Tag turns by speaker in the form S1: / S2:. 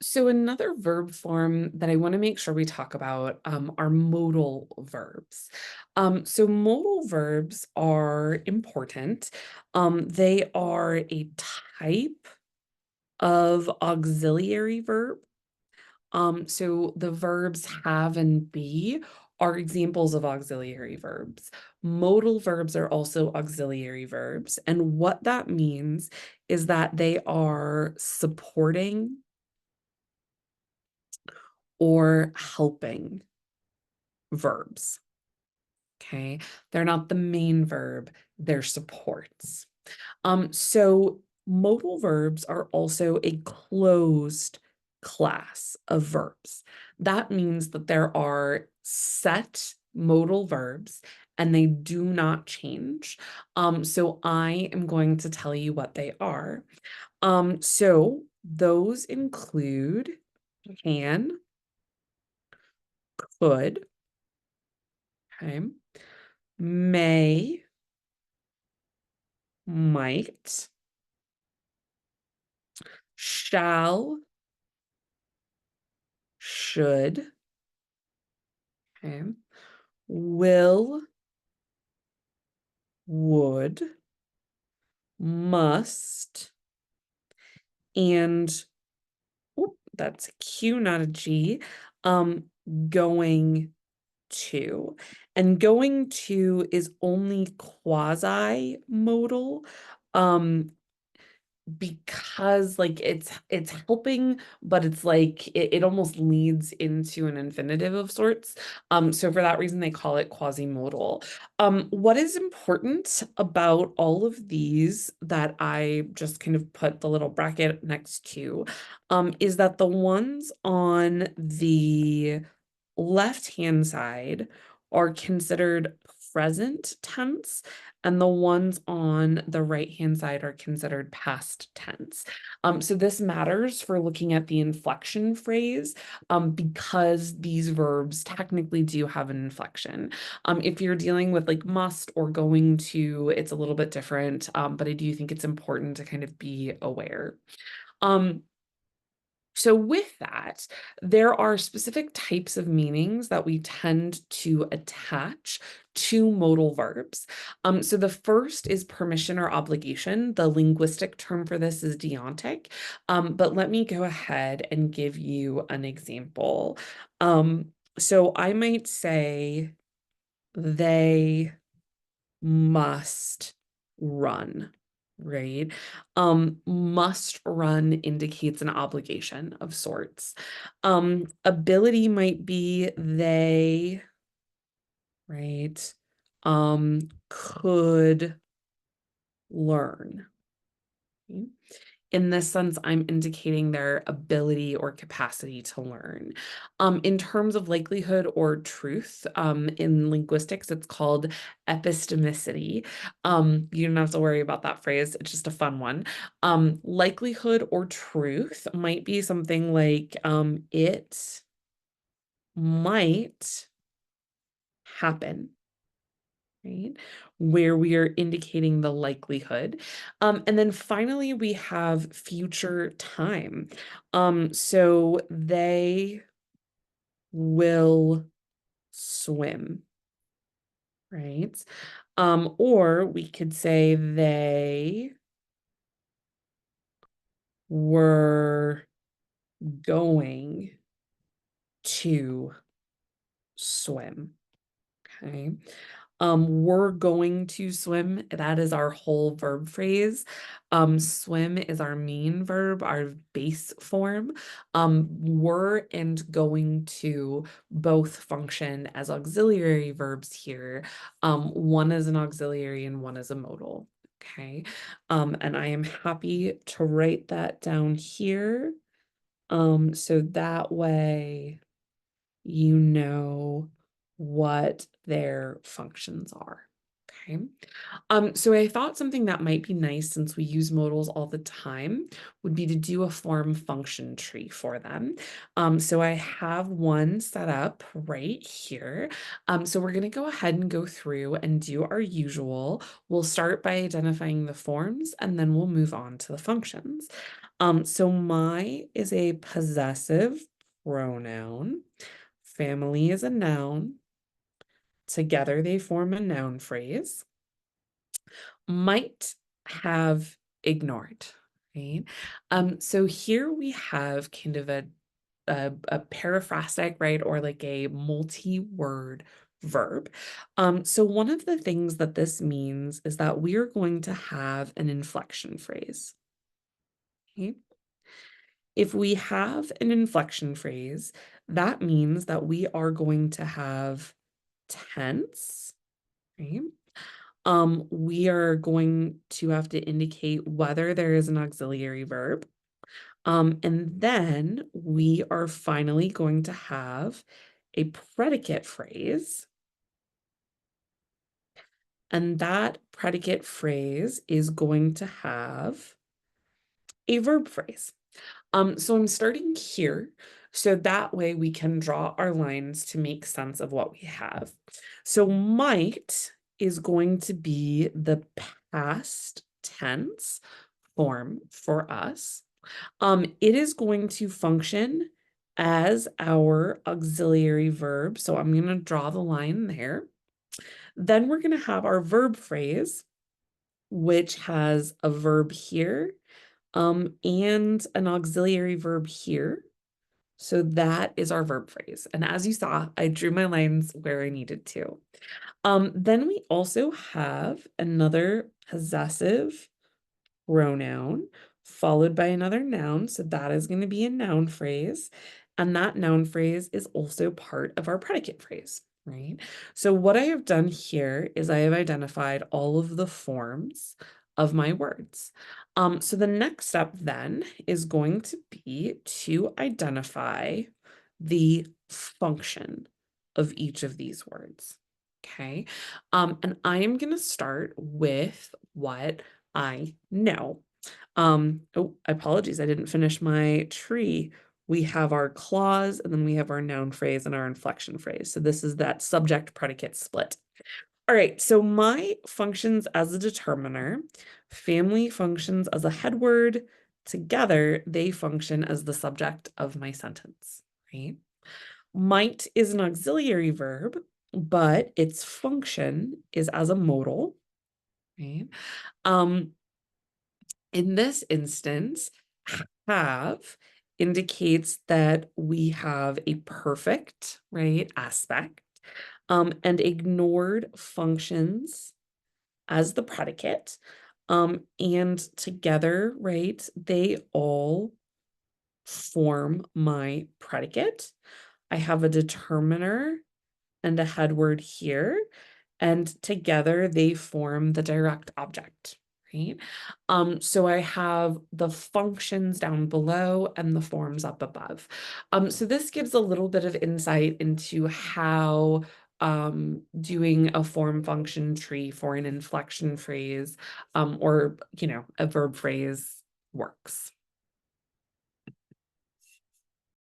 S1: So another verb form that I want to make sure we talk about are modal verbs. So modal verbs are important. They are a type of auxiliary verb. So the verbs have and be are examples of auxiliary verbs. Modal verbs are also auxiliary verbs. And what that means is that they are supporting or helping verbs. Okay. They're not the main verb, they're supports. So modal verbs are also a closed class of verbs. That means that there are set modal verbs and they do not change. So I am going to tell you what they are. So those include can, could, okay, may, might, shall, should, okay, will, would, must, and that's a Q, not a G, um, going to. And going to is only quasi-modal. Because like it's helping, but it's like it almost leads into an infinitive of sorts. So for that reason they call it quasi-modal. What is important about all of these that I just kind of put the little bracket next to is that the ones on the left-hand side are considered present tense, and the ones on the right-hand side are considered past tense. So this matters for looking at the inflection phrase because these verbs technically do have an inflection. If you're dealing with like must or going to, it's a little bit different, but I do think it's important to kind of be aware. So with that, there are specific types of meanings that we tend to attach to modal verbs. So the first is permission or obligation. The linguistic term for this is deontic. But let me go ahead and give you an example. So I might say they must run, right? Must run indicates an obligation of sorts. Ability might be they, right? Could learn. Okay? In this sense, I'm indicating their ability or capacity to learn. In terms of likelihood or truth, in linguistics, it's called epistemicity. You don't have to worry about that phrase. It's just a fun one. Likelihood or truth might be something like it might happen, right? Where we are indicating the likelihood. And then finally, we have future time. So they will swim, right? Or we could say they were going to swim, okay? We're going to swim. That is our whole verb phrase. Swim is our main verb, our base form. Were and going to both function as auxiliary verbs here. One is an auxiliary and one is a modal. Okay. And I am happy to write that down here. So that way you know what their functions are. Okay. So I thought something that might be nice since we use modals all the time would be to do a form function tree for them. So I have one set up right here. So we're going to go ahead and go through and do our usual. We'll start by identifying the forms and then we'll move on to the functions. So my is a possessive pronoun. Family is a noun. Together they form a noun phrase. Might have ignored, right? So here we have kind of a paraphrastic, right, or like a multi-word verb. So one of the things that this means is that we are going to have an inflection phrase. Okay? If we have an inflection phrase, that means that we are going to have tense, right? We are going to have to indicate whether there is an auxiliary verb. And then we are finally going to have a predicate phrase. And that predicate phrase is going to have a verb phrase. So I'm starting here, so that way we can draw our lines to make sense of what we have. So might is going to be the past tense form for us. It is going to function as our auxiliary verb. So I'm going to draw the line there. Then we're going to have our verb phrase, which has a verb here, and an auxiliary verb here. So that is our verb phrase. And as you saw, I drew my lines where I needed to. Then we also have another possessive pronoun followed by another noun. So that is going to be a noun phrase. And that noun phrase is also part of our predicate phrase, right? So what I have done here is I have identified all of the forms of my words. So the next step then is going to be to identify the function of each of these words. Okay. And I am going to start with what I know. Oh, apologies, I didn't finish my tree. We have our clause, and then we have our noun phrase and our inflection phrase. So this is that subject predicate split. All right, so my functions as a determiner, family functions as a head word. Together, they function as the subject of my sentence, right? Might is an auxiliary verb, but its function is as a modal, right? In this instance, have indicates that we have a perfect, right, aspect, and ignored functions as the predicate. And together, right, they all form my predicate. I have a determiner and a head word here, and together they form the direct object, right? So I have the functions down below and the forms up above. So this gives a little bit of insight into how doing a form function tree for an inflection phrase or, a verb phrase works.